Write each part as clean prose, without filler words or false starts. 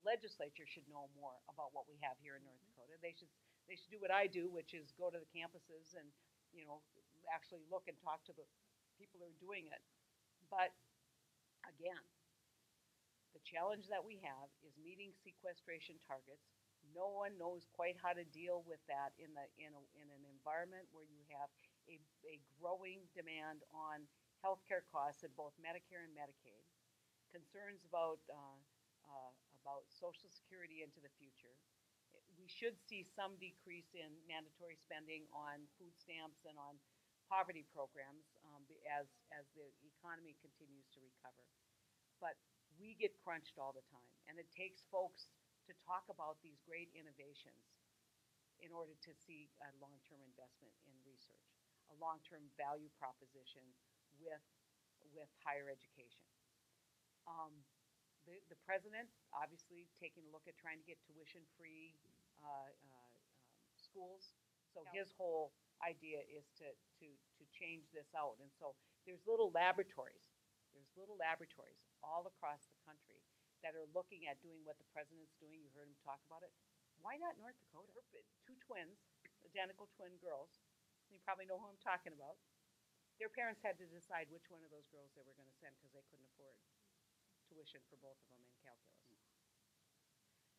Legislature should know more about what we have here in North Dakota. They should do what I do, which is go to the campuses and, you know, actually look and talk to the people who are doing it. But again, the challenge that we have is meeting sequestration targets. No one knows quite how to deal with that in an environment where you have a growing demand on healthcare costs in both Medicare and Medicaid, concerns about Social Security into the future. We should see some decrease in mandatory spending on food stamps and on poverty programs as the economy continues to recover. But we get crunched all the time, and it takes folks to talk about these great innovations in order to see a long-term investment in research, a long-term value proposition with higher education. The president obviously taking a look at trying to get tuition-free schools. So his whole idea is to change this out. And so there's little laboratories. There's little laboratories all across the country that are looking at doing what the president's doing. You heard him talk about it. Why not North Dakota? Two twins, identical twin girls. You probably know who I'm talking about. Their parents had to decide which one of those girls they were going to send because they couldn't afford tuition for both of them in calculus.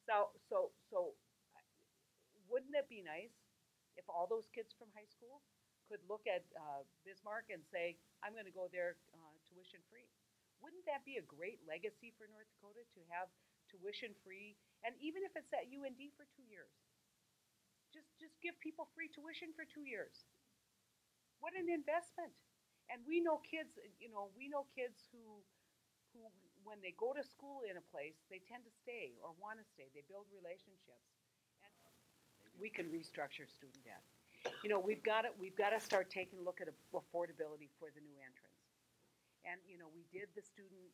So wouldn't it be nice if all those kids from high school could look at Bismarck and say, I'm going to go there tuition free? Wouldn't that be a great legacy for North Dakota to have tuition free? And even if it's at UND for 2 years, just give people free tuition for 2 years. What an investment. And we know kids, who when they go to school in a place, they tend to stay or want to stay. They build relationships. And we can restructure student debt. We've got to start taking a look at affordability for the new entrants. And we did the student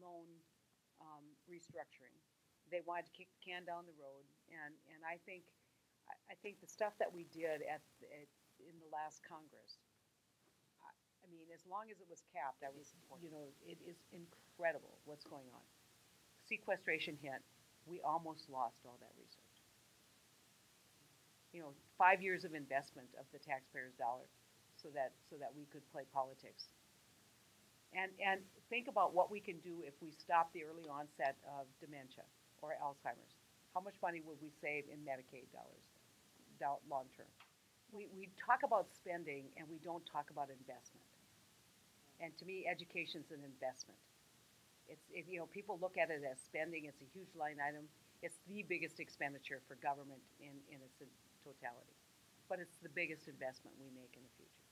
loan restructuring. They wanted to kick the can down the road, and I think the stuff that we did in the last Congress. I mean, as long as it was capped, I was supporting. It is incredible what's going on. Sequestration hit. We almost lost all that research. 5 years of investment of the taxpayers' dollar, so that we could play politics. And think about what we can do if we stop the early onset of dementia or Alzheimer's. How much money would we save in Medicaid dollars long term? We talk about spending and we don't talk about investment. And to me, education is an investment. People look at it as spending. It's a huge line item. It's the biggest expenditure for government in its totality. But it's the biggest investment we make in the future.